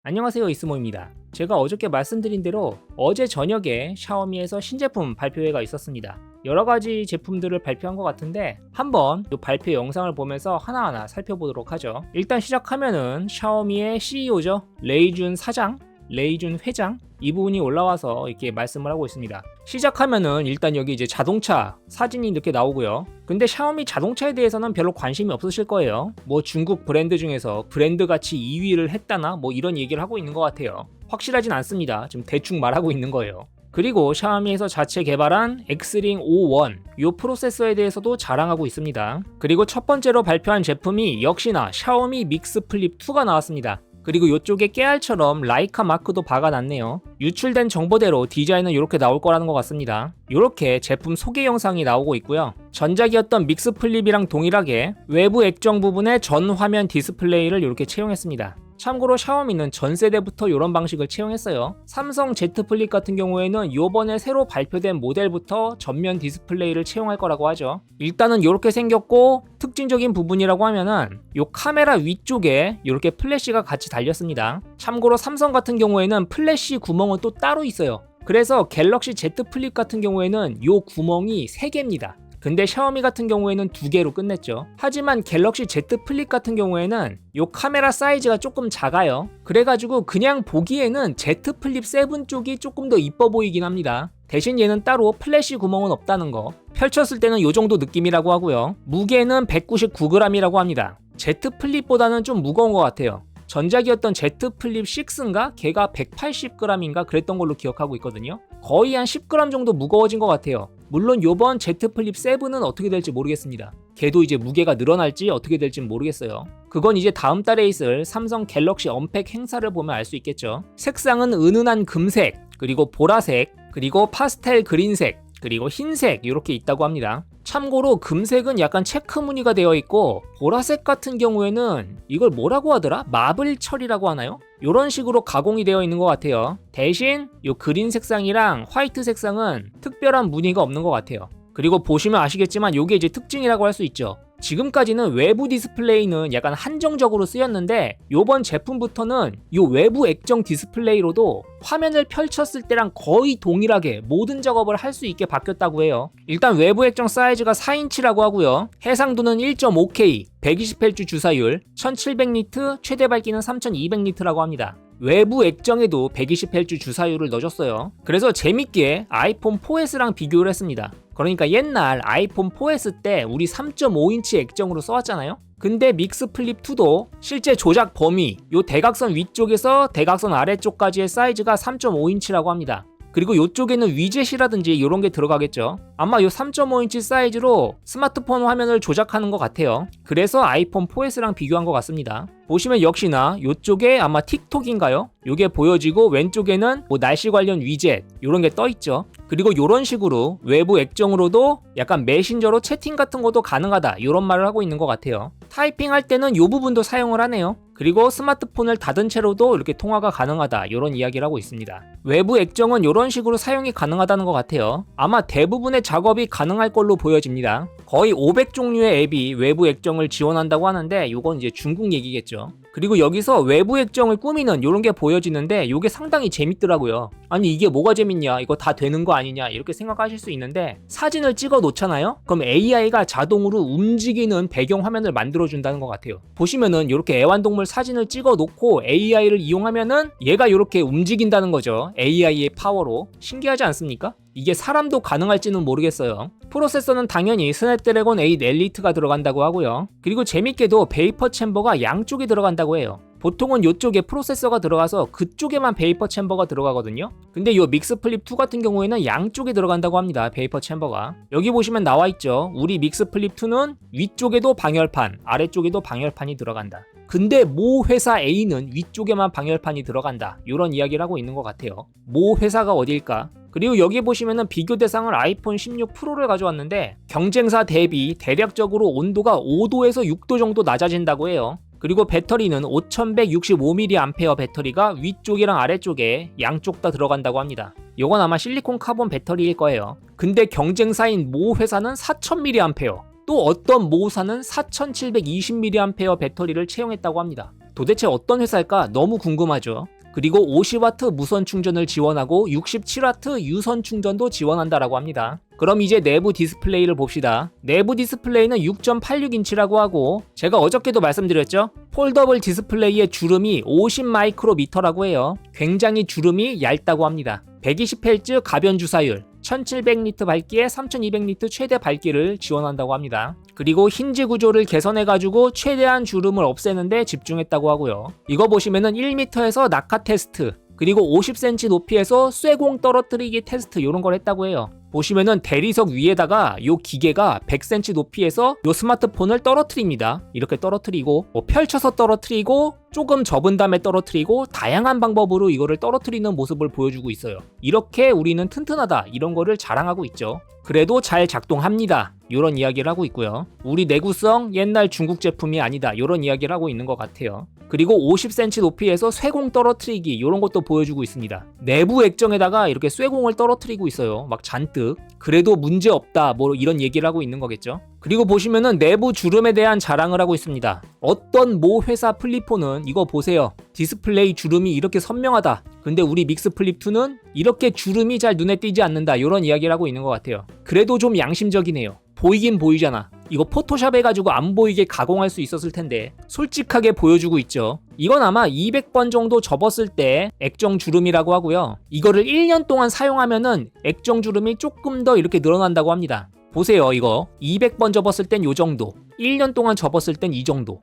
안녕하세요, 이스모입니다. 제가 어저께 말씀드린 대로 어제 저녁에 샤오미에서 신제품 발표회가 있었습니다. 여러가지 제품들을 발표한 것 같은데 한번 이 발표 영상을 보면서 하나하나 살펴보도록 하죠. 일단 시작하면은 샤오미의 CEO죠. 레이준 사장, 레이준 회장 이 부분이 올라와서 이렇게 말씀을 하고 있습니다. 시작하면은 일단 여기 이제 자동차 사진이 이렇게 나오고요. 근데 샤오미 자동차에 대해서는 별로 관심이 없으실 거예요. 뭐 중국 브랜드 중에서 브랜드 가치 2위를 했다나 뭐 이런 얘기를 하고 있는 것 같아요. 확실하진 않습니다. 지금 대충 말하고 있는 거예요. 그리고 샤오미에서 자체 개발한 엑스링 51 이 프로세서에 대해서도 자랑하고 있습니다. 그리고 첫 번째로 발표한 제품이 역시나 샤오미 믹스 플립 2가 나왔습니다. 그리고 이쪽에 깨알처럼 라이카 마크도 박아놨네요. 유출된 정보대로 디자인은 이렇게 나올 거라는 것 같습니다. 이렇게 제품 소개 영상이 나오고 있고요. 전작이었던 믹스 플립이랑 동일하게 외부 액정 부분에 전 화면 디스플레이를 이렇게 채용했습니다. 참고로 샤오미는 전 세대부터 이런 방식을 채용했어요. 삼성 Z 플립 같은 경우에는 요번에 새로 발표된 모델부터 전면 디스플레이를 채용할 거라고 하죠. 일단은 이렇게 생겼고 특징적인 부분이라고 하면은 요 카메라 위쪽에 이렇게 플래시가 같이 달렸습니다. 참고로 삼성 같은 경우에는 플래시 구멍은 또 따로 있어요. 그래서 갤럭시 Z 플립 같은 경우에는 요 구멍이 3개입니다. 근데 샤오미 같은 경우에는 2개로 끝냈죠. 하지만 갤럭시 Z 플립 같은 경우에는 요 카메라 사이즈가 조금 작아요. 그래가지고 그냥 보기에는 Z 플립 7 쪽이 조금 더 이뻐 보이긴 합니다. 대신 얘는 따로 플래시 구멍은 없다는 거. 펼쳤을 때는 요 정도 느낌이라고 하고요. 무게는 199g이라고 합니다. Z 플립보다는 좀 무거운 것 같아요. 전작이었던 Z 플립 6인가? 걔가 180g인가 그랬던 걸로 기억하고 있거든요. 거의 한 10g 정도 무거워진 것 같아요. 물론 요번 Z 플립 7은 어떻게 될지 모르겠습니다. 걔도 이제 무게가 늘어날지 어떻게 될지 모르겠어요. 그건 이제 다음 달에 있을 삼성 갤럭시 언팩 행사를 보면 알 수 있겠죠. 색상은 은은한 금색, 그리고 보라색, 그리고 파스텔 그린색, 그리고 흰색 이렇게 있다고 합니다. 참고로 금색은 약간 체크 무늬가 되어 있고 보라색 같은 경우에는 이걸 뭐라고 하더라? 마블 처리라고 하나요? 이런 식으로 가공이 되어 있는 것 같아요. 대신 이 그린 색상이랑 화이트 색상은 특별한 무늬가 없는 것 같아요. 그리고 보시면 아시겠지만 이게 이제 특징이라고 할 수 있죠. 지금까지는 외부 디스플레이는 약간 한정적으로 쓰였는데 요번 제품부터는 이 외부 액정 디스플레이로도 화면을 펼쳤을 때랑 거의 동일하게 모든 작업을 할 수 있게 바뀌었다고 해요. 일단 외부 액정 사이즈가 4인치라고 하고요. 해상도는 1.5K, 120Hz 주사율, 1700니트, 최대 밝기는 3200니트라고 합니다. 외부 액정에도 120Hz 주사율을 넣어줬어요. 그래서 재밌게 아이폰 4S랑 비교를 했습니다. 그러니까 옛날 아이폰 4S 때 우리 3.5인치 액정으로 써왔잖아요. 근데 믹스 플립 2도 실제 조작 범위 요 대각선 위쪽에서 대각선 아래쪽까지의 사이즈가 3.5인치라고 합니다. 그리고 이쪽에는 위젯이라든지 이런 게 들어가겠죠. 아마 이 3.5인치 사이즈로 스마트폰 화면을 조작하는 것 같아요. 그래서 아이폰 4S랑 비교한 것 같습니다. 보시면 역시나 이쪽에 아마 틱톡인가요? 이게 보여지고 왼쪽에는 뭐 날씨 관련 위젯 이런 게 떠 있죠. 그리고 이런 식으로 외부 액정으로도 약간 메신저로 채팅 같은 것도 가능하다 이런 말을 하고 있는 것 같아요. 타이핑할 때는 이 부분도 사용을 하네요. 그리고 스마트폰을 닫은 채로도 이렇게 통화가 가능하다 이런 이야기를 하고 있습니다. 외부 액정은 이런 식으로 사용이 가능하다는 것 같아요. 아마 대부분의 작업이 가능할 걸로 보여집니다. 거의 500종류의 앱이 외부 액정을 지원한다고 하는데 이건 이제 중국 얘기겠죠. 그리고 여기서 외부 액정을 꾸미는 이런 게 보여지는데 이게 상당히 재밌더라고요. 아니 이게 뭐가 재밌냐, 이거 다 되는 거 아니냐 이렇게 생각하실 수 있는데 사진을 찍어 놓잖아요. 그럼 AI가 자동으로 움직이는 배경 화면을 만들어 준다는 것 같아요. 보시면은 이렇게 애완동물 사진을 찍어 놓고 AI를 이용하면은 얘가 이렇게 움직인다는 거죠. AI의 파워로. 신기하지 않습니까? 이게 사람도 가능할지는 모르겠어요. 프로세서는 당연히 스냅드래곤 8 엘리트가 들어간다고 하고요. 그리고 재밌게도 베이퍼 챔버가 양쪽에 들어간다고 해요. 보통은 이쪽에 프로세서가 들어가서 그쪽에만 베이퍼 챔버가 들어가거든요. 근데 이 믹스 플립 2 같은 경우에는 양쪽에 들어간다고 합니다. 베이퍼 챔버가. 여기 보시면 나와 있죠. 우리 믹스 플립 2는 위쪽에도 방열판, 아래쪽에도 방열판이 들어간다. 근데 모 회사 A는 위쪽에만 방열판이 들어간다. 이런 이야기를 하고 있는 것 같아요. 모 회사가 어딜까? 그리고 여기 보시면은 비교 대상을 아이폰 16 프로를 가져왔는데 경쟁사 대비 대략적으로 온도가 5도에서 6도 정도 낮아진다고 해요. 그리고 배터리는 5165mAh 배터리가 위쪽이랑 아래쪽에 양쪽 다 들어간다고 합니다. 이건 아마 실리콘 카본 배터리일 거예요. 근데 경쟁사인 모 회사는 4000mAh, 또 어떤 모사는 4720mAh 배터리를 채용했다고 합니다. 도대체 어떤 회사일까 너무 궁금하죠. 그리고 50W 무선 충전을 지원하고 67W 유선 충전도 지원한다라고 합니다. 그럼 이제 내부 디스플레이를 봅시다. 내부 디스플레이는 6.86인치라고 하고 제가 어저께도 말씀드렸죠? 폴더블 디스플레이의 주름이 50 마이크로미터라고 해요. 굉장히 주름이 얇다고 합니다. 120Hz 가변 주사율, 1700리터 밝기에 3200리터 최대 밝기를 지원한다고 합니다. 그리고 힌지 구조를 개선해가지고 최대한 주름을 없애는데 집중했다고 하고요. 이거 보시면은 1m에서 낙하 테스트, 그리고 50cm 높이에서 쇠공 떨어뜨리기 테스트 이런 걸 했다고 해요. 보시면은 대리석 위에다가 요 기계가 100cm 높이에서 요 스마트폰을 떨어뜨립니다. 이렇게 떨어뜨리고 펼쳐서 떨어뜨리고 조금 접은 다음에 떨어뜨리고 다양한 방법으로 이거를 떨어뜨리는 모습을 보여주고 있어요. 이렇게 우리는 튼튼하다 이런 거를 자랑하고 있죠. 그래도 잘 작동합니다. 이런 이야기를 하고 있고요. 우리 내구성 옛날 중국 제품이 아니다 이런 이야기를 하고 있는 것 같아요. 그리고 50cm 높이에서 쇠공 떨어뜨리기 이런 것도 보여주고 있습니다. 내부 액정에다가 이렇게 쇠공을 떨어뜨리고 있어요. 막 잔뜩. 그래도 문제 없다 뭐 이런 얘기를 하고 있는 거겠죠. 그리고 보시면은 내부 주름에 대한 자랑을 하고 있습니다. 어떤 모 회사 플립4는 이거 보세요. 디스플레이 주름이 이렇게 선명하다. 근데 우리 믹스 플립2는 이렇게 주름이 잘 눈에 띄지 않는다. 이런 이야기를 하고 있는 것 같아요. 그래도 좀 양심적이네요. 보이긴 보이잖아. 이거 포토샵 해가지고 안 보이게 가공할 수 있었을 텐데 솔직하게 보여주고 있죠. 이건 아마 200번 정도 접었을 때 액정 주름이라고 하고요. 이거를 1년 동안 사용하면은 액정 주름이 조금 더 이렇게 늘어난다고 합니다. 보세요. 이거 200번 접었을 땐 요 정도, 1년 동안 접었을 땐 이 정도,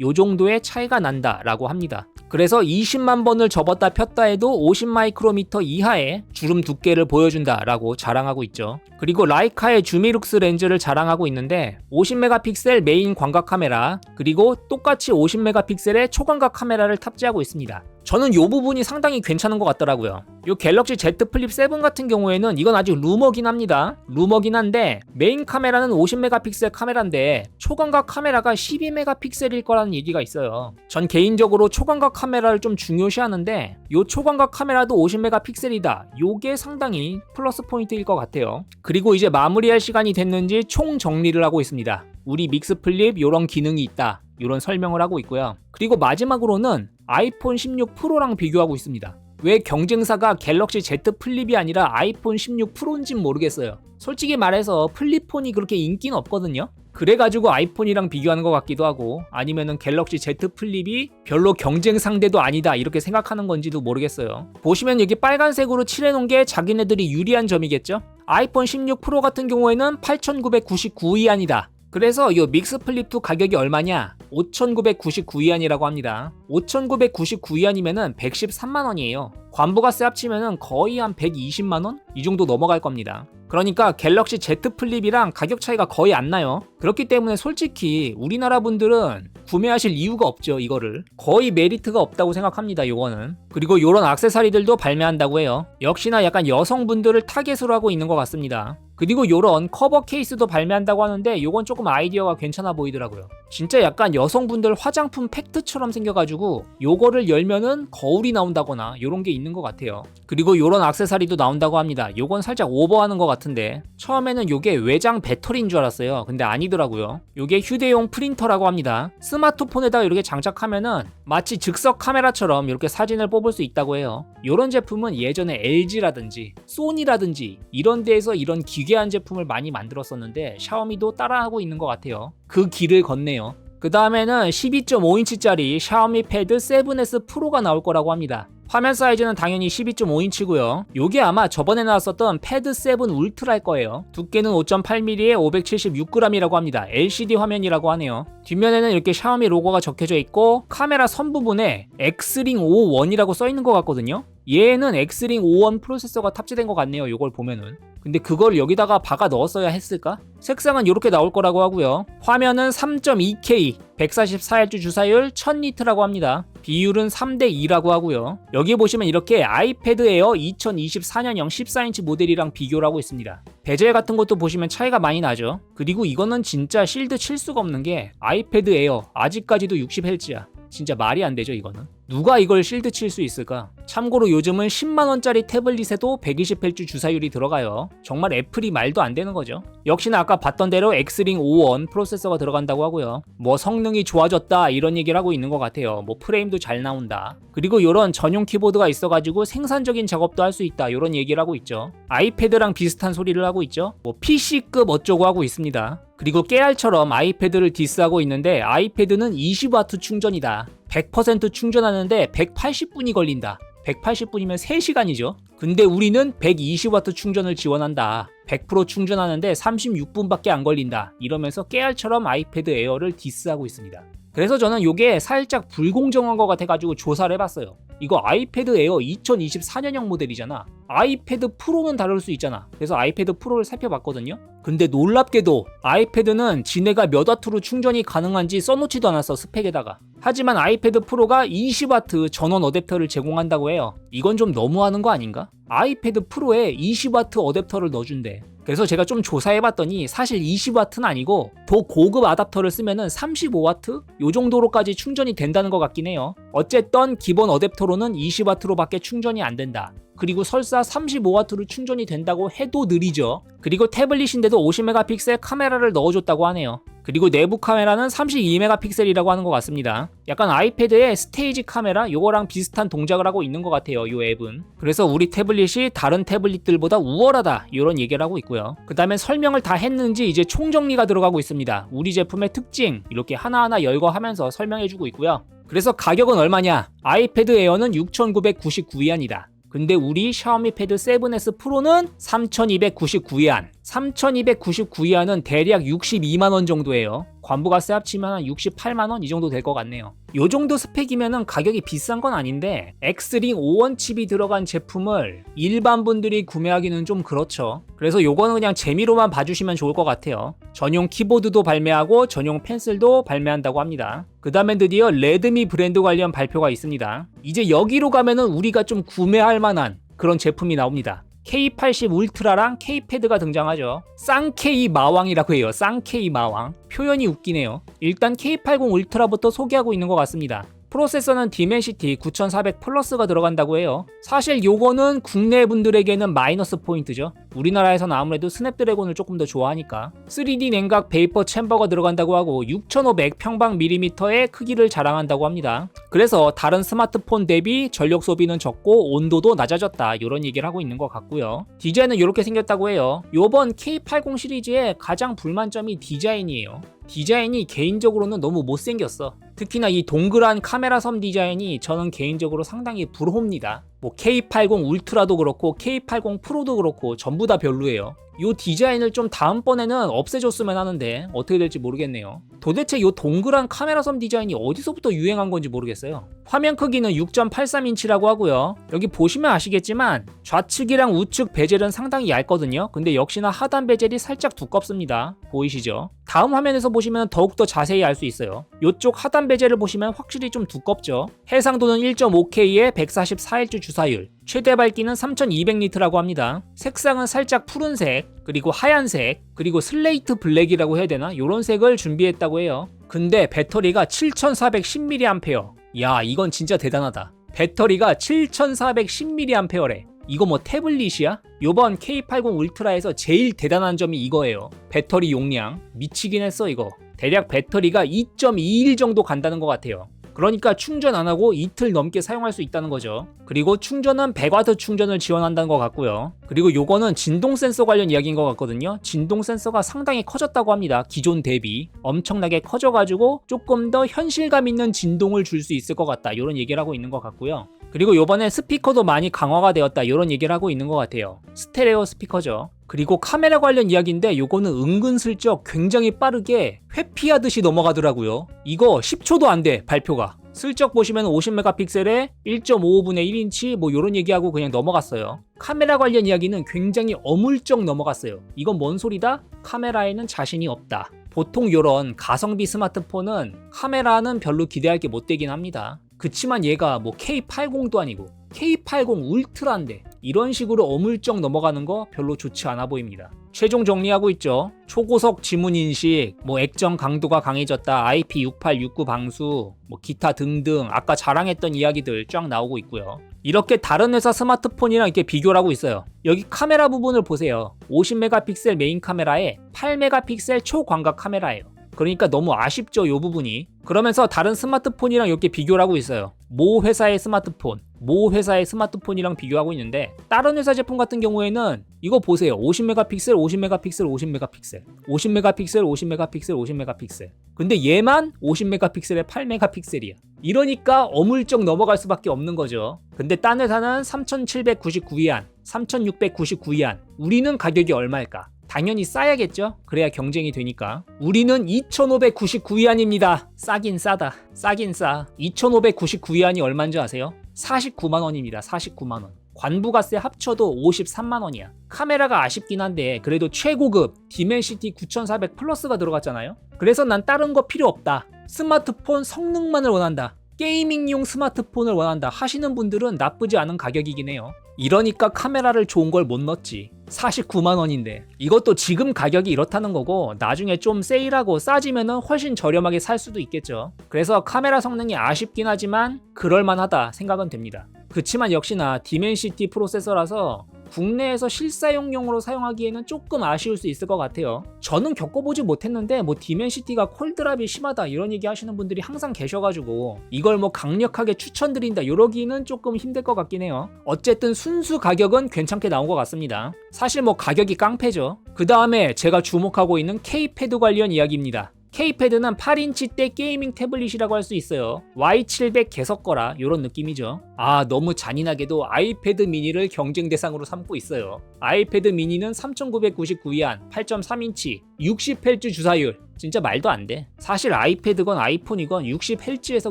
요 정도의 차이가 난다라고 합니다. 그래서 20만 번을 접었다 폈다 해도 50 마이크로미터 이하의 주름 두께를 보여준다라고 자랑하고 있죠. 그리고 라이카의 주미룩스 렌즈를 자랑하고 있는데 50메가픽셀 메인 광각 카메라, 그리고 똑같이 50메가픽셀의 초광각 카메라를 탑재하고 있습니다. 저는 이 부분이 상당히 괜찮은 것 같더라고요. 이 갤럭시 Z 플립 7 같은 경우에는 이건 아직 루머긴 합니다. 루머긴 한데 메인 카메라는 50메가픽셀 카메라인데 초광각 카메라가 12메가픽셀일 거라는 얘기가 있어요. 전 개인적으로 초광각 카메라를 좀 중요시하는데 이 초광각 카메라도 50메가픽셀이다. 요게 상당히 플러스 포인트일 것 같아요. 그리고 이제 마무리할 시간이 됐는지 총 정리를 하고 있습니다. 우리 믹스 플립 요런 기능이 있다. 이런 설명을 하고 있고요. 그리고 마지막으로는 아이폰 16 프로랑 비교하고 있습니다. 왜 경쟁사가 갤럭시 Z 플립이 아니라 아이폰 16 프로인진 모르겠어요. 솔직히 말해서 플립폰이 그렇게 인기는 없거든요. 그래가지고 아이폰이랑 비교하는 것 같기도 하고, 아니면은 갤럭시 Z 플립이 별로 경쟁 상대도 아니다 이렇게 생각하는 건지도 모르겠어요. 보시면 여기 빨간색으로 칠해놓은 게 자기네들이 유리한 점이겠죠. 아이폰 16 프로 같은 경우에는 8,999위안이다. 그래서 이 믹스 플립2 가격이 얼마냐? 5,999위안이라고 합니다. 5,999위안이면은 113만원이에요. 관부가세 합치면은 거의 한 120만원? 이 정도 넘어갈 겁니다. 그러니까 갤럭시 Z 플립이랑 가격 차이가 거의 안 나요. 그렇기 때문에 솔직히 우리나라 분들은 구매하실 이유가 없죠. 이거를 거의 메리트가 없다고 생각합니다. 요거는. 그리고 요런 액세서리들도 발매한다고 해요. 역시나 약간 여성분들을 타겟으로 하고 있는 것 같습니다. 그리고 요런 커버 케이스도 발매한다고 하는데 요건 조금 아이디어가 괜찮아 보이더라고요. 진짜 약간 여성분들 화장품 팩트처럼 생겨가지고 요거를 열면은 거울이 나온다거나 요런 게 있는 것 같아요. 그리고 요런 액세서리도 나온다고 합니다. 요건 살짝 오버하는 것 같은데 처음에는 요게 외장 배터리인 줄 알았어요. 근데 아니더라고요. 요게 휴대용 프린터라고 합니다. 스마트폰에다가 이렇게 장착하면은 마치 즉석 카메라처럼 이렇게 사진을 뽑을 수 있다고 해요. 요런 제품은 예전에 LG라든지 소니라든지 이런 데에서 이런 기괴한 제품을 많이 만들었었는데 샤오미도 따라하고 있는 것 같아요. 그 길을 걷네요. 그 다음에는 12.5인치짜리 샤오미 패드 7S 프로가 나올 거라고 합니다. 화면 사이즈는 당연히 12.5인치고요. 요게 아마 저번에 나왔었던 패드 7 울트라일 거예요. 두께는 5.8mm에 576g이라고 합니다. LCD 화면이라고 하네요. 뒷면에는 이렇게 샤오미 로고가 적혀져 있고 카메라 선 부분에 Xring 51이라고 써있는 것 같거든요. 얘는 Xring 51 프로세서가 탑재된 것 같네요. 요걸 보면은. 근데 그걸 여기다가 박아 넣었어야 했을까? 색상은 이렇게 나올 거라고 하고요. 화면은 3.2K, 144Hz 주사율 1000니트라고 합니다. 비율은 3:2라고 하고요. 여기 보시면 이렇게 아이패드 에어 2024년형 14인치 모델이랑 비교를 하고 있습니다. 베젤 같은 것도 보시면 차이가 많이 나죠. 그리고 이거는 진짜 실드 칠 수가 없는 게 아이패드 에어 아직까지도 60Hz야. 진짜 말이 안 되죠 이거는. 누가 이걸 실드 칠 수 있을까? 참고로 요즘은 10만원짜리 태블릿에도 120Hz 주사율이 들어가요. 정말 애플이 말도 안 되는 거죠. 역시나 아까 봤던 대로 엑스링 5원 프로세서가 들어간다고 하고요. 뭐 성능이 좋아졌다 이런 얘기를 하고 있는 것 같아요. 뭐 프레임도 잘 나온다. 그리고 이런 전용 키보드가 있어가지고 생산적인 작업도 할 수 있다 이런 얘기를 하고 있죠. 아이패드랑 비슷한 소리를 하고 있죠. 뭐 PC급 어쩌고 하고 있습니다. 그리고 깨알처럼 아이패드를 디스하고 있는데 아이패드는 20W 충전이다. 100% 충전하는데 180분이 걸린다. 180분이면 3시간이죠. 근데 우리는 120W 충전을 지원한다. 100% 충전하는데 36분밖에 안 걸린다. 이러면서 깨알처럼 아이패드 에어를 디스하고 있습니다. 그래서 저는 이게 살짝 불공정한 것 같아가지고 조사를 해봤어요. 이거 아이패드 에어 2024년형 모델이잖아. 아이패드 프로는 다룰 수 있잖아. 그래서 아이패드 프로를 살펴봤거든요. 근데 놀랍게도 아이패드는 지네가 몇 와트로 충전이 가능한지 써놓지도 않았어, 스펙에다가. 하지만 아이패드 프로가 20W 전원 어댑터를 제공한다고 해요. 이건 좀 너무하는 거 아닌가? 아이패드 프로에 20W 어댑터를 넣어준대. 그래서 제가 좀 조사해봤더니 사실 20W는 아니고 더 고급 아답터를 쓰면은 35W? 요 정도로까지 충전이 된다는 것 같긴 해요. 어쨌든 기본 어댑터로는 20W로밖에 충전이 안 된다. 그리고 설사 35W로 충전이 된다고 해도 느리죠. 그리고 태블릿인데도 50메가픽셀 카메라를 넣어줬다고 하네요. 그리고 내부 카메라는 32메가픽셀이라고 하는 것 같습니다. 약간 아이패드의 스테이지 카메라 요거랑 비슷한 동작을 하고 있는 것 같아요, 이 앱은. 그래서 우리 태블릿이 다른 태블릿들보다 우월하다 이런 얘기를 하고 있고요. 그 다음에 설명을 다 했는지 이제 총정리가 들어가고 있습니다. 우리 제품의 특징 이렇게 하나하나 열거하면서 설명해주고 있고요. 그래서 가격은 얼마냐? 아이패드 에어는 6,999위안이다. 근데 우리 샤오미 패드 7S 프로는 3,299위안. 3,299위안은 대략 62만원 정도예요. 관부가세 합치면 한 68만원 이 정도 될 것 같네요. 요 정도 스펙이면은 가격이 비싼 건 아닌데 엑스링 5원 칩이 들어간 제품을 일반 분들이 구매하기는 좀 그렇죠. 그래서 요거는 그냥 재미로만 봐주시면 좋을 것 같아요. 전용 키보드도 발매하고 전용 펜슬도 발매한다고 합니다. 그 다음에 드디어 레드미 브랜드 관련 발표가 있습니다. 이제 여기로 가면은 우리가 좀 구매할 만한 그런 제품이 나옵니다. K80 울트라랑 K패드가 등장하죠. 쌍K 마왕이라고 해요. 쌍K 마왕. 표현이 웃기네요. 일단 K80 울트라부터 소개하고 있는 것 같습니다. 프로세서는 디멘시티 9400 플러스가 들어간다고 해요. 사실 요거는 국내 분들에게는 마이너스 포인트죠. 우리나라에서는 아무래도 스냅드래곤을 조금 더 좋아하니까. 3D 냉각 베이퍼 챔버가 들어간다고 하고 6500 평방 밀리미터의 크기를 자랑한다고 합니다. 그래서 다른 스마트폰 대비 전력 소비는 적고 온도도 낮아졌다 이런 얘기를 하고 있는 것 같고요. 디자인은 이렇게 생겼다고 해요. 요번 K80 시리즈의 가장 불만점이 디자인이에요. 디자인이 개인적으로는 너무 못생겼어. 특히나 이 동그란 카메라 섬 디자인이 저는 개인적으로 상당히 불호입니다. 뭐 K80 울트라도 그렇고 K80 프로도 그렇고 전부 다 별로예요. 이 디자인을 좀 다음번에는 없애줬으면 하는데 어떻게 될지 모르겠네요. 도대체 이 동그란 카메라 섬 디자인이 어디서부터 유행한 건지 모르겠어요. 화면 크기는 6.83인치라고 하고요. 여기 보시면 아시겠지만 좌측이랑 우측 베젤은 상당히 얇거든요. 근데 역시나 하단 베젤이 살짝 두껍습니다. 보이시죠? 다음 화면에서 보시면 더욱더 자세히 알 수 있어요. 이쪽 하단 베젤을 보시면 확실히 좀 두껍죠. 해상도는 1.5K에 144Hz 주사율, 최대 밝기는 3200니트라고 합니다. 색상은 살짝 푸른색, 그리고 하얀색, 그리고 슬레이트 블랙이라고 해야 되나? 요런 색을 준비했다고 해요. 근데 배터리가 7410mAh. 야, 이건 진짜 대단하다. 배터리가 7410mAh래. 이거 뭐 태블릿이야? 요번 K80 울트라에서 제일 대단한 점이 이거예요. 배터리 용량 미치긴 했어 이거. 대략 배터리가 2.21 정도 간다는 것 같아요. 그러니까 충전 안 하고 이틀 넘게 사용할 수 있다는 거죠. 그리고 충전은 100W 충전을 지원한다는 것 같고요. 그리고 요거는 진동 센서 관련 이야기인 것 같거든요. 진동 센서가 상당히 커졌다고 합니다. 기존 대비 엄청나게 커져가지고 조금 더 현실감 있는 진동을 줄 수 있을 것 같다 이런 얘기를 하고 있는 것 같고요. 그리고 요번에 스피커도 많이 강화가 되었다 이런 얘기를 하고 있는 것 같아요. 스테레오 스피커죠. 그리고 카메라 관련 이야기인데 요거는 은근슬쩍 굉장히 빠르게 회피하듯이 넘어가더라고요. 이거 10초도 안 돼 발표가. 슬쩍 보시면 50메가픽셀에 1.55분의 1인치 뭐 요런 얘기하고 그냥 넘어갔어요. 카메라 관련 이야기는 굉장히 어물쩍 넘어갔어요. 이건 뭔 소리다? 카메라에는 자신이 없다. 보통 요런 가성비 스마트폰은 카메라는 별로 기대할 게 못 되긴 합니다. 그치만 얘가 뭐 K80도 아니고 K80 울트라인데 이런 식으로 어물쩍 넘어가는 거 별로 좋지 않아 보입니다. 최종 정리하고 있죠. 초고속 지문 인식, 액정 강도가 강해졌다, IP6869 방수, 기타 등등 아까 자랑했던 이야기들 쫙 나오고 있고요. 이렇게 다른 회사 스마트폰이랑 이렇게 비교를 하고 있어요. 여기 카메라 부분을 보세요. 50메가픽셀 메인 카메라에 8메가픽셀 초광각 카메라예요. 그러니까 너무 아쉽죠, 이 부분이. 그러면서 다른 스마트폰이랑 이렇게 비교를 하고 있어요. 모 회사의 스마트폰이랑 비교하고 있는데, 다른 회사 제품 같은 경우에는 이거 보세요. 50메가픽셀, 50메가픽셀, 50메가픽셀, 50메가픽셀, 50메가픽셀, 50메가픽셀. 근데 얘만 50메가픽셀에 8메가픽셀이야. 이러니까 어물쩍 넘어갈 수밖에 없는 거죠. 근데 딴 회사는 3799위안, 3699위안. 우리는 가격이 얼마일까? 당연히 싸야겠죠? 그래야 경쟁이 되니까. 우리는 2599위안입니다. 싸긴 싸다. 싸긴 싸. 2599위안이 얼마인지 아세요? 49만원입니다. 49만원. 관부가세 합쳐도 53만원이야. 카메라가 아쉽긴 한데 그래도 최고급 디멘시티 9400 플러스가 들어갔잖아요. 그래서 난 다른 거 필요 없다. 스마트폰 성능만을 원한다. 게이밍용 스마트폰을 원한다 하시는 분들은 나쁘지 않은 가격이긴 해요. 이러니까 카메라를 좋은 걸 못 넣었지. 49만원인데 이것도 지금 가격이 이렇다는 거고, 나중에 좀 세일하고 싸지면은 훨씬 저렴하게 살 수도 있겠죠. 그래서 카메라 성능이 아쉽긴 하지만 그럴만하다 생각은 됩니다. 그치만 역시나 디멘시티 프로세서라서 국내에서 실사용용으로 사용하기에는 조금 아쉬울 수 있을 것 같아요. 저는 겪어보지 못했는데 디멘시티가 콜드랍이 심하다 이런 얘기 하시는 분들이 항상 계셔가지고 이걸 강력하게 추천드린다 이러기는 조금 힘들 것 같긴 해요. 어쨌든 순수 가격은 괜찮게 나온 것 같습니다. 사실 가격이 깡패죠. 그 다음에 제가 주목하고 있는 K패드 관련 이야기입니다. K패드는 8인치대 게이밍 태블릿이라고 할 수 있어요. Y700 개석 거라 이런 느낌이죠. 너무 잔인하게도 아이패드 미니를 경쟁 대상으로 삼고 있어요. 아이패드 미니는 3999위안, 8.3인치, 60Hz 주사율. 진짜 말도 안 돼. 사실 아이패드건 아이폰이건 60Hz에서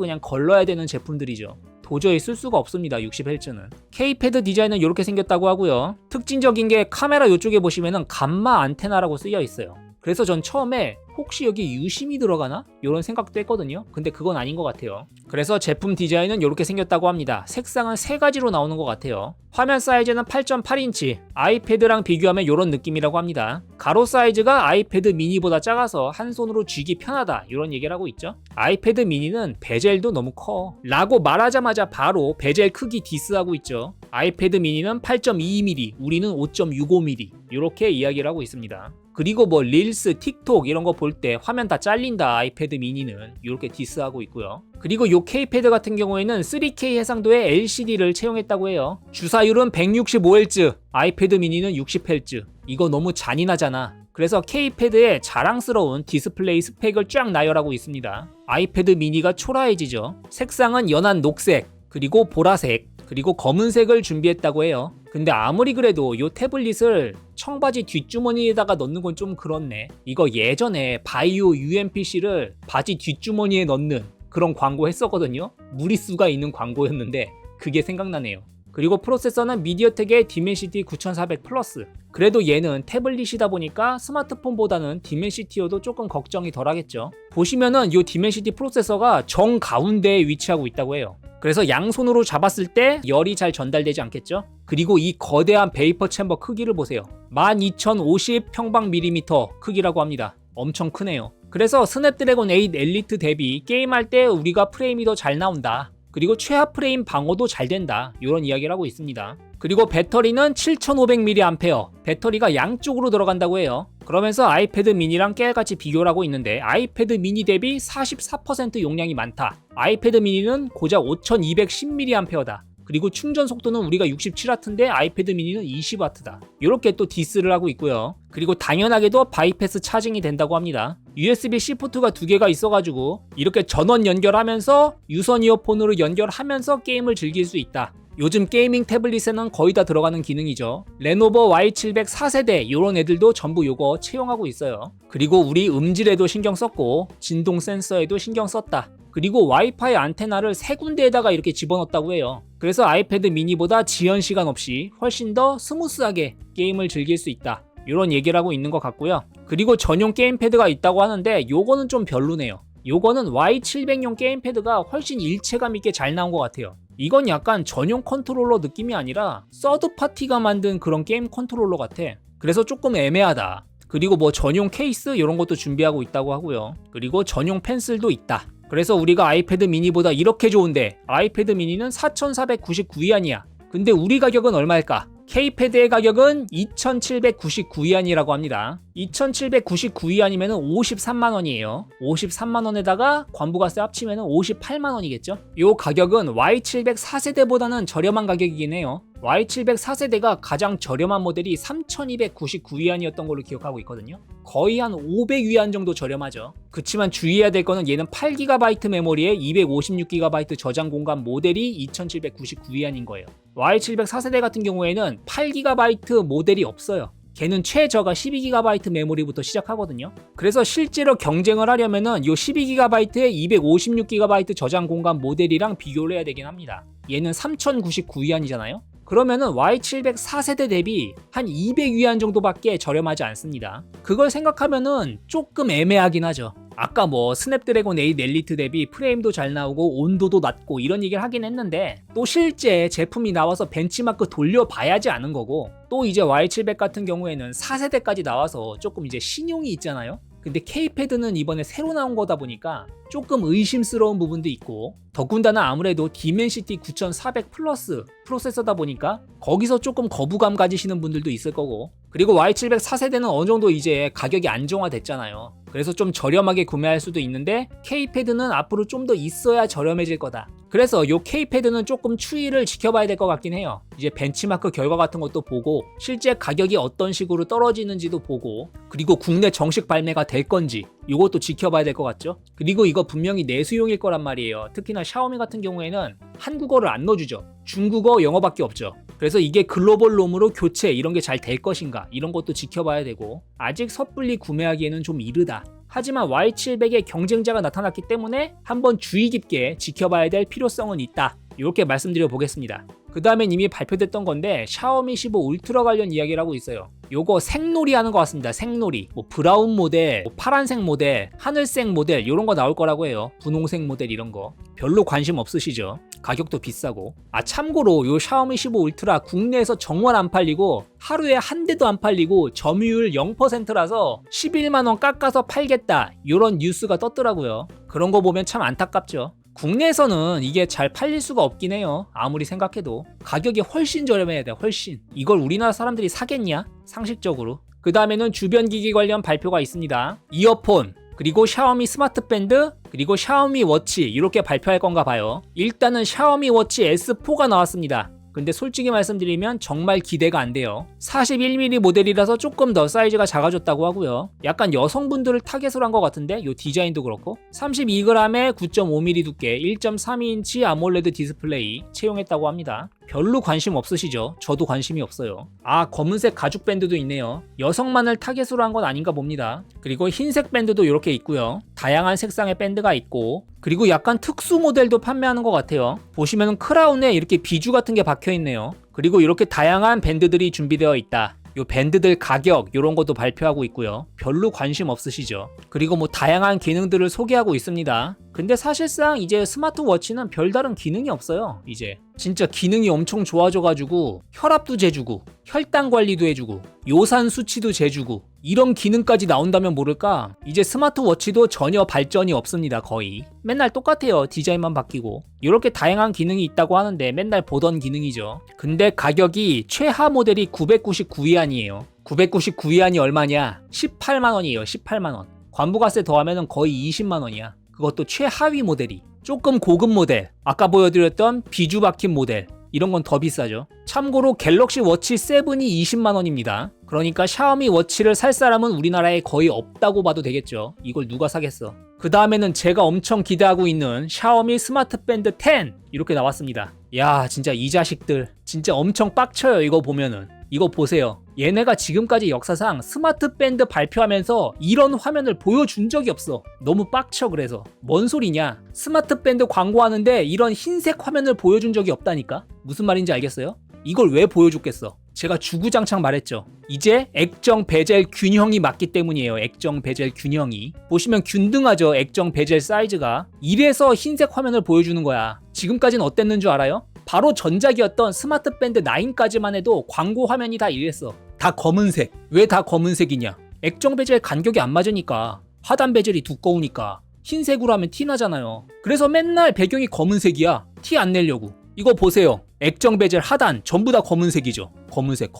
그냥 걸러야 되는 제품들이죠. 도저히 쓸 수가 없습니다. 60Hz는. K패드 디자인은 이렇게 생겼다고 하고요. 특징적인 게 카메라 이쪽에 보시면은 감마 안테나라고 쓰여 있어요. 그래서 전 처음에 혹시 여기 유심이 들어가나? 이런 생각도 했거든요. 근데 그건 아닌 것 같아요. 그래서 제품 디자인은 이렇게 생겼다고 합니다. 색상은 3가지로 나오는 것 같아요. 화면 사이즈는 8.8인치, 아이패드랑 비교하면 이런 느낌이라고 합니다. 가로 사이즈가 아이패드 미니보다 작아서 한 손으로 쥐기 편하다 이런 얘기를 하고 있죠. 아이패드 미니는 베젤도 너무 커 라고 말하자마자 바로 베젤 크기 디스하고 있죠. 아이패드 미니는 8.22mm, 우리는 5.65mm 이렇게 이야기를 하고 있습니다. 그리고 릴스, 틱톡 이런 거 볼 때 화면 다 잘린다 아이패드 미니는 이렇게 디스하고 있고요. 그리고 요 K패드 같은 경우에는 3K 해상도의 LCD를 채용했다고 해요. 주사율은 165Hz, 아이패드 미니는 60Hz. 이거 너무 잔인하잖아. 그래서 K패드에 자랑스러운 디스플레이 스펙을 쫙 나열하고 있습니다. 아이패드 미니가 초라해지죠. 색상은 연한 녹색, 그리고 보라색, 그리고 검은색을 준비했다고 해요. 근데 아무리 그래도 이 태블릿을 청바지 뒷주머니에다가 넣는 건 좀 그렇네. 이거 예전에 바이오 UMPC를 바지 뒷주머니에 넣는 그런 광고 했었거든요. 무리수가 있는 광고였는데 그게 생각나네요. 그리고 프로세서는 미디어텍의 디멘시티 9400 플러스. 그래도 얘는 태블릿이다 보니까 스마트폰보다는 디멘시티여도 조금 걱정이 덜 하겠죠. 보시면은 이 디멘시티 프로세서가 정 가운데에 위치하고 있다고 해요. 그래서 양손으로 잡았을 때 열이 잘 전달되지 않겠죠? 그리고 이 거대한 베이퍼 챔버 크기를 보세요. 12050 평방밀리미터 크기라고 합니다. 엄청 크네요. 그래서 스냅드래곤 8 엘리트 대비 게임할 때 우리가 프레임이 더 잘 나온다. 그리고 최하 프레임 방어도 잘 된다. 이런 이야기를 하고 있습니다. 그리고 배터리는 7500mAh. 배터리가 양쪽으로 들어간다고 해요. 그러면서 아이패드 미니랑 깨알같이 비교를 하고 있는데 아이패드 미니 대비 44% 용량이 많다. 아이패드 미니는 고작 5210mAh다. 그리고 충전 속도는 우리가 67W인데 아이패드 미니는 20W다. 이렇게 또 디스를 하고 있고요. 그리고 당연하게도 바이패스 차징이 된다고 합니다. USB-C 포트가 2개가 있어가지고 이렇게 전원 연결하면서 유선 이어폰으로 연결하면서 게임을 즐길 수 있다. 요즘 게이밍 태블릿에는 거의 다 들어가는 기능이죠. 레노버 Y700 4세대 이런 애들도 전부 요거 채용하고 있어요. 그리고 우리 음질에도 신경 썼고 진동 센서에도 신경 썼다. 그리고 와이파이 안테나를 3군데에다가 이렇게 집어넣었다고 해요. 그래서 아이패드 미니보다 지연 시간 없이 훨씬 더 스무스하게 게임을 즐길 수 있다. 이런 얘기를 하고 있는 것 같고요. 그리고 전용 게임패드가 있다고 하는데 요거는 좀 별로네요. 요거는 Y700용 게임패드가 훨씬 일체감 있게 잘 나온 것 같아요. 이건 약간 전용 컨트롤러 느낌이 아니라 서드 파티가 만든 그런 게임 컨트롤러 같아. 그래서 조금 애매하다. 그리고 뭐 전용 케이스 이런 것도 준비하고 있다고 하고요. 그리고 전용 펜슬도 있다. 그래서 우리가 아이패드 미니보다 이렇게 좋은데 아이패드 미니는 4,499위안이야. 근데 우리 가격은 얼마일까? K패드의 가격은 2,799위안이라고 합니다. 2,799위안이면 53만원이에요. 53만원에다가 관부가세 합치면 58만원이겠죠? 이 가격은 Y700 4세대보다는 저렴한 가격이긴 해요. Y700 4세대가 가장 저렴한 모델이 3,299위안이었던 걸로 기억하고 있거든요. 거의 한 500위안 정도 저렴하죠. 그치만 주의해야 될 거는 얘는 8GB 메모리에 256GB 저장 공간 모델이 2,799위안인 거예요. Y700 4세대 같은 경우에는 8GB 모델이 없어요. 걔는 최저가 12GB 메모리부터 시작하거든요. 그래서 실제로 경쟁을 하려면은 요 12GB에 256GB 저장 공간 모델이랑 비교를 해야 되긴 합니다. 얘는 3,099위안이잖아요. 그러면은 Y700 4세대 대비 한 200위안 정도밖에 저렴하지 않습니다. 그걸 생각하면은 조금 애매하긴 하죠. 아까 뭐 스냅드래곤 8 엘리트 대비 프레임도 잘 나오고 온도도 낮고 이런 얘기를 하긴 했는데 또 실제 제품이 나와서 벤치마크 돌려봐야지 아는 거고 또 이제 Y700 같은 경우에는 4세대까지 나와서 조금 이제 신용이 있잖아요. 근데 K패드는 이번에 새로 나온 거다 보니까 조금 의심스러운 부분도 있고 더군다나 아무래도 디멘시티 9400 플러스 프로세서다 보니까 거기서 조금 거부감 가지시는 분들도 있을 거고 그리고 Y700 4세대는 어느 정도 이제 가격이 안정화됐잖아요. 그래서 좀 저렴하게 구매할 수도 있는데 K패드는 앞으로 좀 더 있어야 저렴해질 거다. 그래서 요 K패드는 조금 추이를 지켜봐야 될 것 같긴 해요. 이제 벤치마크 결과 같은 것도 보고 실제 가격이 어떤 식으로 떨어지는지도 보고 그리고 국내 정식 발매가 될 건지 이것도 지켜봐야 될 것 같죠. 그리고 이거 분명히 내수용일 거란 말이에요. 특히나 샤오미 같은 경우에는 한국어를 안 넣어주죠. 중국어, 영어밖에 없죠. 그래서 이게 글로벌 롬으로 교체 이런 게 잘 될 것인가 이런 것도 지켜봐야 되고 아직 섣불리 구매하기에는 좀 이르다. 하지만 Y700의 경쟁자가 나타났기 때문에 한번 주의 깊게 지켜봐야 될 필요성은 있다. 이렇게 말씀드려 보겠습니다. 그 다음엔 이미 발표됐던 건데 샤오미 15 울트라 관련 이야기라고 있어요. 요거 색놀이 하는 것 같습니다. 색놀이. 뭐 브라운 모델, 뭐 파란색 모델, 하늘색 모델 이런 거 나올 거라고 해요. 분홍색 모델 이런 거. 별로 관심 없으시죠? 가격도 비싸고. 아 참고로 요 샤오미 15 울트라 국내에서 정말 안 팔리고 하루에 한 대도 안 팔리고 점유율 0%라서 11만원 깎아서 팔겠다 이런 뉴스가 떴더라고요. 그런 거 보면 참 안타깝죠. 국내에서는 이게 잘 팔릴 수가 없긴 해요. 아무리 생각해도 가격이 훨씬 저렴해야 돼. 훨씬. 이걸 우리나라 사람들이 사겠냐? 상식적으로. 그 다음에는 주변 기기 관련 발표가 있습니다. 이어폰 그리고 샤오미 스마트 밴드 그리고 샤오미 워치 이렇게 발표할 건가 봐요. 일단은 샤오미 워치 S4가 나왔습니다. 근데 솔직히 말씀드리면 정말 기대가 안 돼요. 41mm 모델이라서 조금 더 사이즈가 작아졌다고 하고요. 약간 여성분들을 타겟으로 한 것 같은데 요 디자인도 그렇고 32g에 9.5mm 두께 1.32인치 아몰레드 디스플레이 채용했다고 합니다. 별로 관심 없으시죠? 저도 관심이 없어요. 아 검은색 가죽 밴드도 있네요. 여성만을 타겟으로 한 건 아닌가 봅니다. 그리고 흰색 밴드도 이렇게 있고요. 다양한 색상의 밴드가 있고 그리고 약간 특수 모델도 판매하는 것 같아요. 보시면 크라운에 이렇게 비주 같은 게 박혀 있네요. 그리고 이렇게 다양한 밴드들이 준비되어 있다. 요 밴드들 가격 요런 것도 발표하고 있고요. 별로 관심 없으시죠? 그리고 뭐 다양한 기능들을 소개하고 있습니다. 근데 사실상 이제 스마트워치는 별다른 기능이 없어요. 이제 진짜 기능이 엄청 좋아져가지고 혈압도 재주고 혈당 관리도 해주고 요산 수치도 재주고 이런 기능까지 나온다면 모를까 이제 스마트워치도 전혀 발전이 없습니다. 거의 맨날 똑같아요. 디자인만 바뀌고 이렇게 다양한 기능이 있다고 하는데 맨날 보던 기능이죠. 근데 가격이 최하 모델이 999위안이에요 999위안이 얼마냐 18만원이에요 18만원 관부가세 더하면 거의 20만원이야 그것도 최하위 모델이 조금 고급 모델 아까 보여드렸던 비주 박힌 모델 이런 건 더 비싸죠. 참고로 갤럭시 워치 7이 20만원입니다. 그러니까 샤오미 워치를 살 사람은 우리나라에 거의 없다고 봐도 되겠죠. 이걸 누가 사겠어. 그 다음에는 제가 엄청 기대하고 있는 샤오미 스마트 밴드 10 이렇게 나왔습니다. 야 진짜 이 자식들 진짜 엄청 빡쳐요. 이거 보면은 이거 보세요. 얘네가 지금까지 역사상 스마트 밴드 발표하면서 이런 화면을 보여준 적이 없어. 너무 빡쳐. 그래서 뭔 소리냐 스마트 밴드 광고하는데 이런 흰색 화면을 보여준 적이 없다니까. 무슨 말인지 알겠어요? 이걸 왜 보여줬겠어? 제가 주구장창 말했죠. 이제 액정 베젤 균형이 맞기 때문이에요. 액정 베젤 균형이. 보시면 균등하죠. 액정 베젤 사이즈가. 이래서 흰색 화면을 보여주는 거야. 지금까지는 어땠는 줄 알아요? 바로 전작이었던 스마트 밴드 9까지만 해도 광고 화면이 다 이랬어. 다 검은색. 왜 다 검은색이냐? 액정 베젤 간격이 안 맞으니까. 하단 베젤이 두꺼우니까. 흰색으로 하면 티 나잖아요. 그래서 맨날 배경이 검은색이야. 티 안 내려고. 이거 보세요. 액정 베젤 하단 전부 다 검은색이죠. 검은색.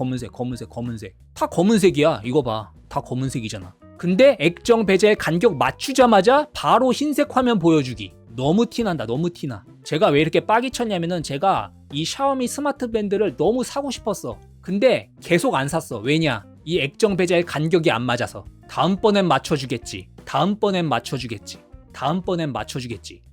다 검은색이야. 이거 봐. 다 검은색이잖아. 근데 액정 베젤 간격 맞추자마자 바로 흰색 화면 보여주기. 너무 티난다. 너무 티나. 제가 왜 이렇게 빡이 쳤냐면은 제가 이 샤오미 스마트 밴드를 너무 사고 싶었어. 근데 계속 안 샀어. 왜냐? 이 액정 베젤 간격이 안 맞아서. 다음번엔 맞춰주겠지.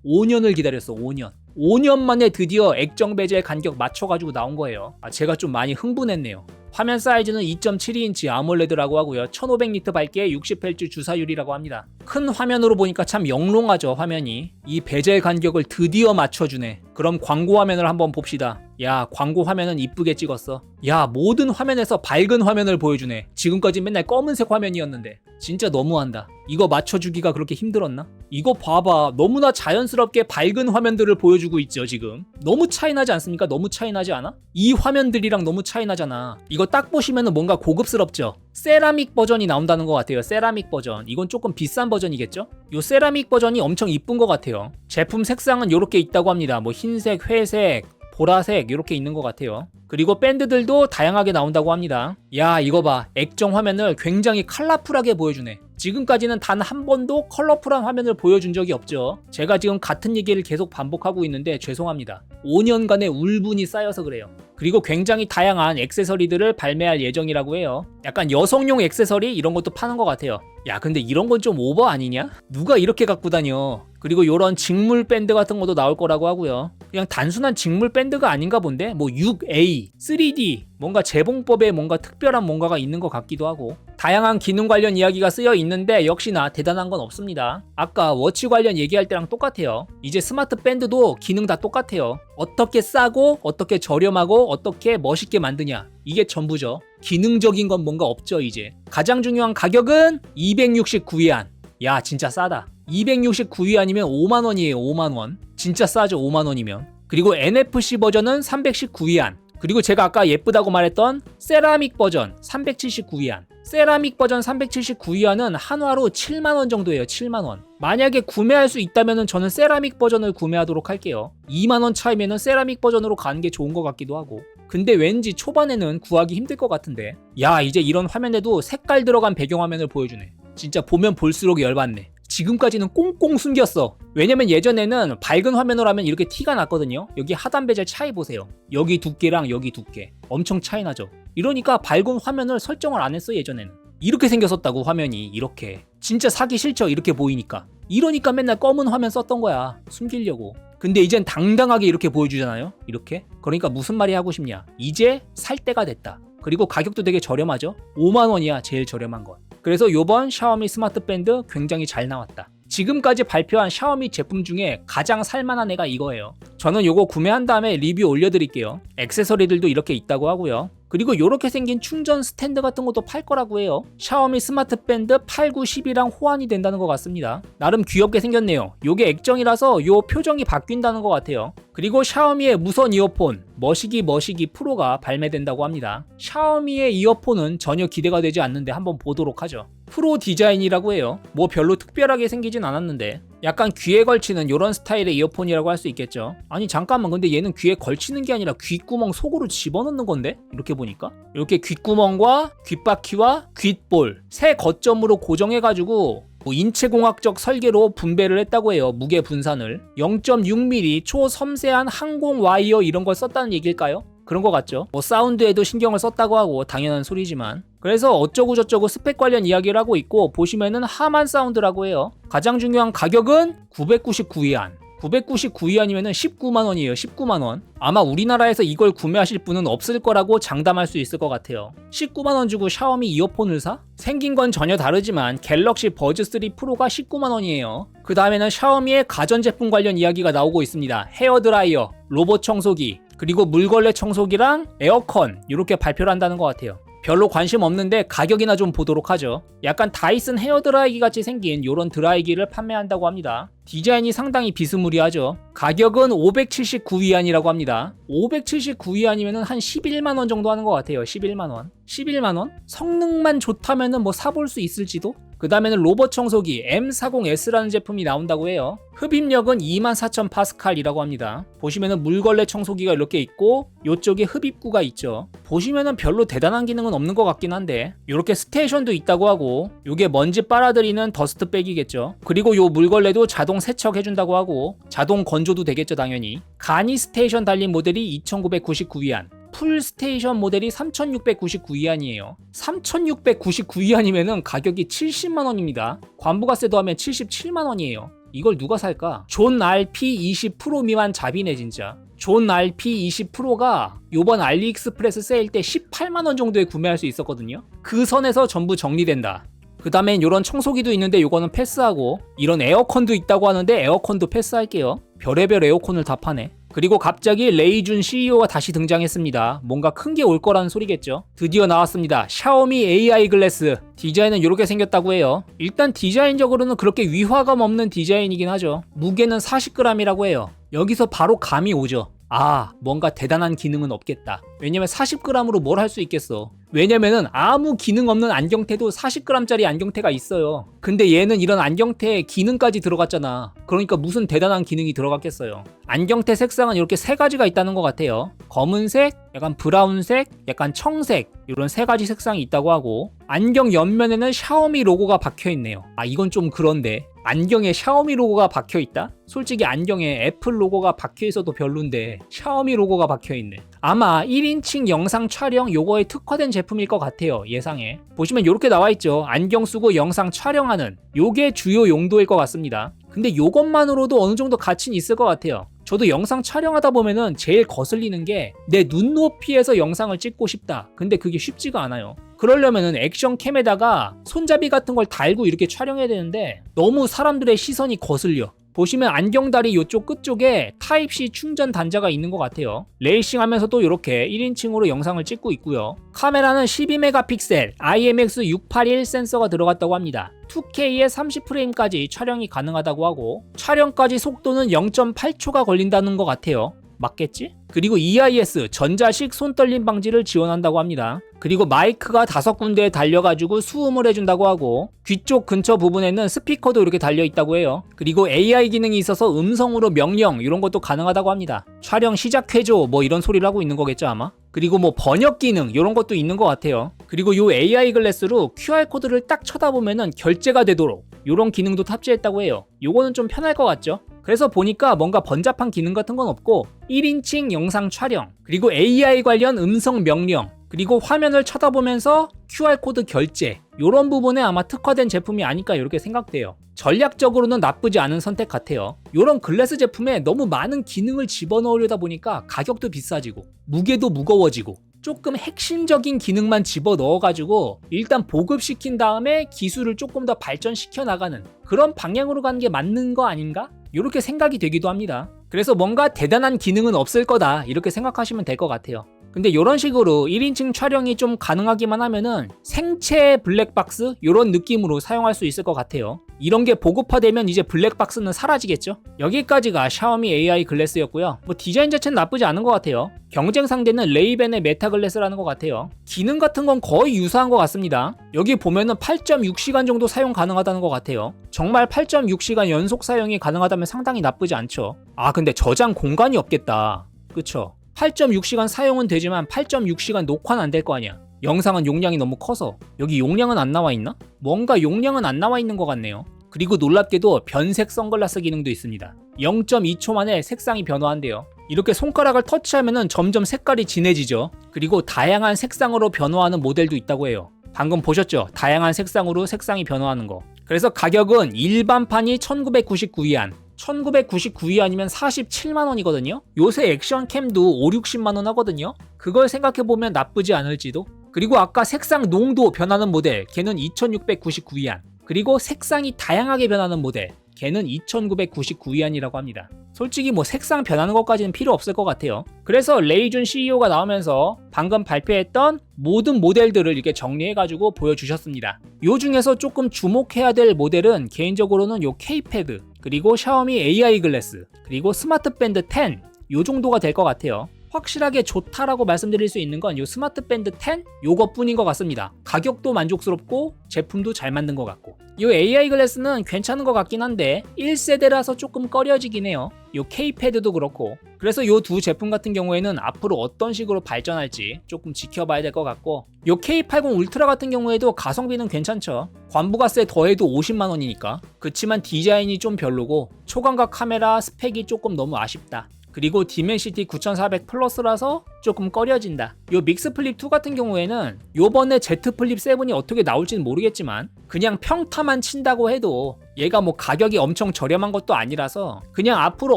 5년을 기다렸어. 5년 만에 드디어 액정 베젤 간격 맞춰가지고 나온 거예요. 제가 좀 많이 흥분했네요. 화면 사이즈는 2.72인치 아몰레드라고 하고요. 1500니트 밝기에 60Hz 주사율이라고 합니다. 큰 화면으로 보니까 참 영롱하죠, 화면이. 이 베젤 간격을 드디어 맞춰주네. 그럼 광고 화면을 한번 봅시다. 야, 광고 화면은 이쁘게 찍었어. 야, 모든 화면에서 밝은 화면을 보여주네. 지금까지 맨날 검은색 화면이었는데. 진짜 너무한다. 이거 맞춰주기가 그렇게 힘들었나? 이거 봐봐. 너무나 자연스럽게 밝은 화면들을 보여주고 있죠, 지금. 너무 차이나지 않습니까? 너무 차이나지 않아? 이 화면들이랑 너무 차이나잖아. 이거 딱 보시면 뭔가 고급스럽죠? 세라믹 버전이 나온다는 것 같아요. 세라믹 버전. 이건 조금 비싼 버전이겠죠? 요 세라믹 버전이 엄청 이쁜 것 같아요. 제품 색상은 이렇게 있다고 합니다. 뭐 흰색, 회색, 보라색 이렇게 있는 것 같아요. 그리고 밴드들도 다양하게 나온다고 합니다. 야, 이거 봐. 액정 화면을 굉장히 컬러풀하게 보여주네. 지금까지는 단 한 번도 컬러풀한 화면을 보여준 적이 없죠. 제가 지금 같은 얘기를 계속 반복하고 있는데 죄송합니다. 5년간의 울분이 쌓여서 그래요. 그리고 굉장히 다양한 액세서리들을 발매할 예정이라고 해요. 약간 여성용 액세서리 이런 것도 파는 것 같아요. 야, 근데 이런 건 좀 오버 아니냐? 누가 이렇게 갖고 다녀? 그리고 요런 직물 밴드 같은 것도 나올 거라고 하고요. 그냥 단순한 직물 밴드가 아닌가 본데? 뭐 6A, 3D, 뭔가 재봉법에 뭔가 특별한 뭔가가 있는 것 같기도 하고. 다양한 기능 관련 이야기가 쓰여 있는데 역시나 대단한 건 없습니다. 아까 워치 관련 얘기할 때랑 똑같아요. 이제 스마트 밴드도 기능 다 똑같아요. 어떻게 싸고 어떻게 저렴하고 어떻게 멋있게 만드냐. 이게 전부죠. 기능적인 건 뭔가 없죠 이제. 가장 중요한 가격은 269위안. 야, 진짜 싸다. 269위안이면 5만원이에요. 5만원. 진짜 싸죠 5만원이면. 그리고 NFC 버전은 319위안. 그리고 제가 아까 예쁘다고 말했던 세라믹 버전 379위안. 세라믹 버전 379위안은 한화로 7만원 정도예요. 7만원. 만약에 구매할 수 있다면 저는 세라믹 버전을 구매하도록 할게요. 2만원 차이면 세라믹 버전으로 가는 게 좋은 것 같기도 하고. 근데 왠지 초반에는 구하기 힘들 것 같은데. 야, 이제 이런 화면에도 색깔 들어간 배경화면을 보여주네. 진짜 보면 볼수록 열받네. 지금까지는 꽁꽁 숨겼어. 왜냐면 예전에는 밝은 화면으로 하면 이렇게 티가 났거든요. 여기 하단 베젤 차이 보세요. 여기 두께랑 여기 두께 엄청 차이 나죠. 이러니까 밝은 화면을 설정을 안 했어. 예전에는 이렇게 생겼었다고. 화면이 이렇게. 진짜 사기 싫죠 이렇게 보이니까. 이러니까 맨날 검은 화면 썼던 거야, 숨기려고. 근데 이젠 당당하게 이렇게 보여주잖아요. 이렇게. 그러니까 무슨 말이 하고 싶냐, 이제 살 때가 됐다. 그리고 가격도 되게 저렴하죠. 5만원이야 제일 저렴한 건. 그래서 요번 샤오미 스마트 밴드 굉장히 잘 나왔다. 지금까지 발표한 샤오미 제품 중에 가장 살만한 애가 이거예요. 저는 요거 구매한 다음에 리뷰 올려드릴게요. 액세서리들도 이렇게 있다고 하고요. 그리고 요렇게 생긴 충전 스탠드 같은 것도 팔 거라고 해요. 샤오미 스마트 밴드 8, 9, 10이랑 호환이 된다는 것 같습니다. 나름 귀엽게 생겼네요. 요게 액정이라서 요 표정이 바뀐다는 것 같아요. 그리고 샤오미의 무선 이어폰 머시기 프로가 발매된다고 합니다. 샤오미의 이어폰은 전혀 기대가 되지 않는데 한번 보도록 하죠. 프로 디자인이라고 해요. 뭐 별로 특별하게 생기진 않았는데 약간 귀에 걸치는 요런 스타일의 이어폰이라고 할 수 있겠죠. 아니 잠깐만, 근데 얘는 귀에 걸치는 게 아니라 귓구멍 속으로 집어넣는 건데? 이렇게 보니까 이렇게 귓구멍과 귓바퀴와 귓볼 세 거점으로 고정해가지고 인체공학적 설계로 분배를 했다고 해요. 무게 분산을 0.6mm 초섬세한 항공 와이어 이런 걸 썼다는 얘기일까요? 그런 것 같죠. 뭐 사운드에도 신경을 썼다고 하고 당연한 소리지만. 그래서 어쩌고저쩌고 스펙 관련 이야기를 하고 있고, 보시면은 하만 사운드라고 해요. 가장 중요한 가격은 999위안. 999위안이면은 19만원이에요. 19만원. 아마 우리나라에서 이걸 구매하실 분은 없을 거라고 장담할 수 있을 것 같아요. 19만원 주고 샤오미 이어폰을 사? 생긴 건 전혀 다르지만 갤럭시 버즈 3 프로가 19만원이에요. 그 다음에는 샤오미의 가전제품 관련 이야기가 나오고 있습니다. 헤어드라이어, 로봇 청소기, 그리고 물걸레 청소기랑 에어컨 이렇게 발표를 한다는 것 같아요. 별로 관심 없는데 가격이나 좀 보도록 하죠. 약간 다이슨 헤어드라이기 같이 생긴 요런 드라이기를 판매한다고 합니다. 디자인이 상당히 비스무리하죠. 가격은 579위안이라고 합니다. 579위안이면 한 11만원 정도 하는 것 같아요. 11만원. 11만원? 성능만 좋다면 뭐 사볼 수 있을지도? 그 다음에는 로봇 청소기 M40S라는 제품이 나온다고 해요. 흡입력은 24,000파스칼이라고 합니다. 보시면은 물걸레 청소기가 이렇게 있고 요쪽에 흡입구가 있죠. 보시면은 별로 대단한 기능은 없는 것 같긴 한데 이렇게 스테이션도 있다고 하고 요게 먼지 빨아들이는 더스트백이겠죠. 그리고 요 물걸레도 자동 세척해준다고 하고 자동 건조도 되겠죠 당연히. 간이 스테이션 달린 모델이 2,999위안, 풀 스테이션 모델이 3,699위안이에요. 3,699위안이면은 가격이 70만원입니다. 관부가세도 하면 77만원이에요. 이걸 누가 살까? 존 RP 20 프로 미만 잡이네 진짜. 존 RP 20 프로가 요번 알리익스프레스 세일 때 18만원 정도에 구매할 수 있었거든요. 그 선에서 전부 정리된다. 그 다음엔 요런 청소기도 있는데 요거는 패스하고, 이런 에어컨도 있다고 하는데 에어컨도 패스할게요. 별의별 에어컨을 다 파네. 그리고 갑자기 레이준 CEO가 다시 등장했습니다. 뭔가 큰 게 올 거라는 소리겠죠. 드디어 나왔습니다. 샤오미 AI 글래스. 디자인은 이렇게 생겼다고 해요. 일단 디자인적으로는 그렇게 위화감 없는 디자인이긴 하죠. 무게는 40g이라고 해요. 여기서 바로 감이 오죠. 아, 뭔가 대단한 기능은 없겠다. 왜냐면 40g으로 뭘 할 수 있겠어. 왜냐면은 아무 기능 없는 안경테도 40g짜리 안경테가 있어요. 근데 얘는 이런 안경테에 기능까지 들어갔잖아. 그러니까 무슨 대단한 기능이 들어갔겠어요. 안경테 색상은 이렇게 세 가지가 있다는 것 같아요. 검은색, 약간 브라운색, 약간 청색, 이런 세 가지 색상이 있다고 하고, 안경 옆면에는 샤오미 로고가 박혀있네요. 아, 이건 좀 그런데 안경에 샤오미 로고가 박혀있다? 솔직히 안경에 애플 로고가 박혀있어도 별론데 샤오미 로고가 박혀있네. 아마 1인칭 영상 촬영 요거에 특화된 제품일 것 같아요. 예상에 보시면 이렇게 나와있죠. 안경 쓰고 영상 촬영하는 요게 주요 용도일 것 같습니다. 근데 요것만으로도 어느 정도 가치는 있을 것 같아요. 저도 영상 촬영하다 보면은 제일 거슬리는 게 내 눈높이에서 영상을 찍고 싶다. 근데 그게 쉽지가 않아요. 그러려면은 액션캠에다가 손잡이 같은 걸 달고 이렇게 촬영해야 되는데 너무 사람들의 시선이 거슬려. 보시면 안경다리 이쪽 끝쪽에 타입C 충전 단자가 있는 것 같아요. 레이싱 하면서도 이렇게 1인칭으로 영상을 찍고 있고요. 카메라는 12메가픽셀 IMX681 센서가 들어갔다고 합니다. 2K에 30프레임까지 촬영이 가능하다고 하고, 촬영까지 속도는 0.8초가 걸린다는 것 같아요. 맞겠지? 그리고 EIS 전자식 손떨림 방지를 지원한다고 합니다. 그리고 마이크가 5군데에 달려가지고 수음을 해준다고 하고, 귀 쪽 근처 부분에는 스피커도 이렇게 달려있다고 해요. 그리고 AI 기능이 있어서 음성으로 명령 이런 것도 가능하다고 합니다. 촬영 시작해줘 뭐 이런 소리를 하고 있는 거겠죠 아마. 그리고 뭐 번역 기능 이런 것도 있는 것 같아요. 그리고 요 AI 글래스로 QR코드를 딱 쳐다보면은 결제가 되도록 이런 기능도 탑재했다고 해요. 요거는 좀 편할 것 같죠? 그래서 보니까 뭔가 번잡한 기능 같은 건 없고 1인칭 영상 촬영, 그리고 AI 관련 음성 명령, 그리고 화면을 쳐다보면서 QR코드 결제, 이런 부분에 아마 특화된 제품이 아닐까 이렇게 생각돼요. 전략적으로는 나쁘지 않은 선택 같아요. 이런 글래스 제품에 너무 많은 기능을 집어넣으려다 보니까 가격도 비싸지고 무게도 무거워지고, 조금 핵심적인 기능만 집어넣어가지고 일단 보급시킨 다음에 기술을 조금 더 발전시켜 나가는 그런 방향으로 가는 게 맞는 거 아닌가? 이렇게 생각이 되기도 합니다. 그래서 뭔가 대단한 기능은 없을 거다 이렇게 생각하시면 될 것 같아요. 근데 이런 식으로 1인칭 촬영이 좀 가능하기만 하면은 생체 블랙박스 이런 느낌으로 사용할 수 있을 것 같아요. 이런 게 보급화되면 이제 블랙박스는 사라지겠죠? 여기까지가 샤오미 AI 글래스였고요. 뭐 디자인 자체는 나쁘지 않은 것 같아요. 경쟁 상대는 레이벤의 메타 글래스라는 것 같아요. 기능 같은 건 거의 유사한 것 같습니다. 여기 보면은 8.6시간 정도 사용 가능하다는 것 같아요. 정말 8.6시간 연속 사용이 가능하다면 상당히 나쁘지 않죠. 아, 근데 저장 공간이 없겠다. 그쵸? 8.6시간 사용은 되지만 8.6시간 녹화는 안 될 거 아니야. 영상은 용량이 너무 커서. 여기 용량은 안 나와 있나? 뭔가 용량은 안 나와 있는 것 같네요. 그리고 놀랍게도 변색 선글라스 기능도 있습니다. 0.2초 만에 색상이 변화한대요. 이렇게 손가락을 터치하면은 점점 색깔이 진해지죠. 그리고 다양한 색상으로 변화하는 모델도 있다고 해요. 방금 보셨죠? 다양한 색상으로 색상이 변화하는 거. 그래서 가격은 일반판이 1999위안, 1999위안이면 47만원이거든요. 요새 액션캠도 5, 60만원 하거든요. 그걸 생각해보면 나쁘지 않을지도. 그리고 아까 색상 농도 변하는 모델, 걔는 2699위안. 그리고 색상이 다양하게 변하는 모델, 걔는 2,999위안이라고 합니다. 솔직히 뭐 색상 변하는 것까지는 필요 없을 것 같아요. 그래서 레이준 CEO가 나오면서 방금 발표했던 모든 모델들을 이렇게 정리해가지고 보여주셨습니다. 요 중에서 조금 주목해야 될 모델은 개인적으로는 요 K패드, 그리고 샤오미 AI 글래스, 그리고 스마트 밴드 10, 요 정도가 될 것 같아요. 확실하게 좋다라고 말씀드릴 수 있는 건 이 스마트 밴드 10 요것뿐인 것 같습니다. 가격도 만족스럽고 제품도 잘 만든 것 같고, 이 AI 글래스는 괜찮은 것 같긴 한데 1세대라서 조금 꺼려지긴 해요. 이 K패드도 그렇고. 그래서 이 두 제품 같은 경우에는 앞으로 어떤 식으로 발전할지 조금 지켜봐야 될 것 같고, 이 K80 울트라 같은 경우에도 가성비는 괜찮죠. 관부가세 더해도 50만 원이니까. 그치만 디자인이 좀 별로고 초광각 카메라 스펙이 조금 너무 아쉽다. 그리고 디멘시티 9400 플러스라서 조금 꺼려진다. 요 믹스 플립 2 같은 경우에는 요번에 Z 플립 7이 어떻게 나올지는 모르겠지만 그냥 평타만 친다고 해도 얘가 뭐 가격이 엄청 저렴한 것도 아니라서 그냥 앞으로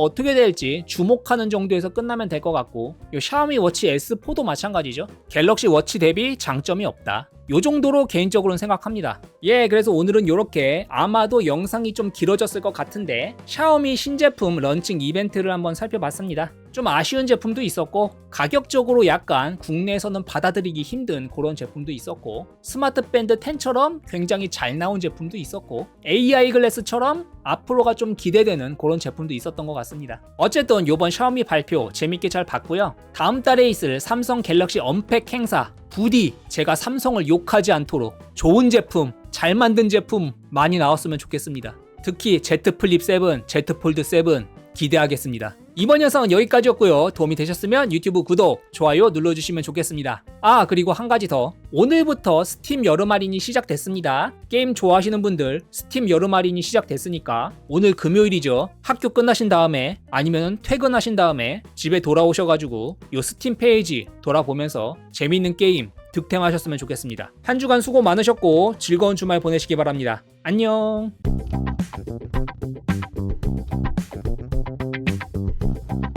어떻게 될지 주목하는 정도에서 끝나면 될 것 같고, 요 샤오미 워치 S4도 마찬가지죠. 갤럭시 워치 대비 장점이 없다. 요 정도로 개인적으로는 생각합니다. 그래서 오늘은 요렇게 아마도 영상이 좀 길어졌을 것 같은데 샤오미 신제품 런칭 이벤트를 한번 살펴봤습니다. 좀 아쉬운 제품도 있었고 가격적으로 약간 국내에서는 받아들이기 힘든 그런 제품도 있었고, 스마트 밴드 10처럼 굉장히 잘 나온 제품도 있었고, AI 글래스처럼 앞으로가 좀 기대되는 그런 제품도 있었던 것 같습니다. 어쨌든 요번 샤오미 발표 재밌게 잘 봤고요. 다음 달에 있을 삼성 갤럭시 언팩 행사 부디 제가 삼성을 욕하지 않도록 좋은 제품, 잘 만든 제품 많이 나왔으면 좋겠습니다. 특히 Z 플립 7, Z 폴드 7 기대하겠습니다. 이번 영상은 여기까지였고요. 도움이 되셨으면 유튜브 구독, 좋아요 눌러주시면 좋겠습니다. 그리고 한 가지 더. 오늘부터 스팀 여름 할인이 시작됐습니다. 게임 좋아하시는 분들 스팀 여름 할인이 시작됐으니까 오늘 금요일이죠. 학교 끝나신 다음에 아니면 퇴근하신 다음에 집에 돌아오셔가지고 요 스팀 페이지 돌아보면서 재밌는 게임 득템하셨으면 좋겠습니다. 한 주간 수고 많으셨고 즐거운 주말 보내시기 바랍니다. 안녕.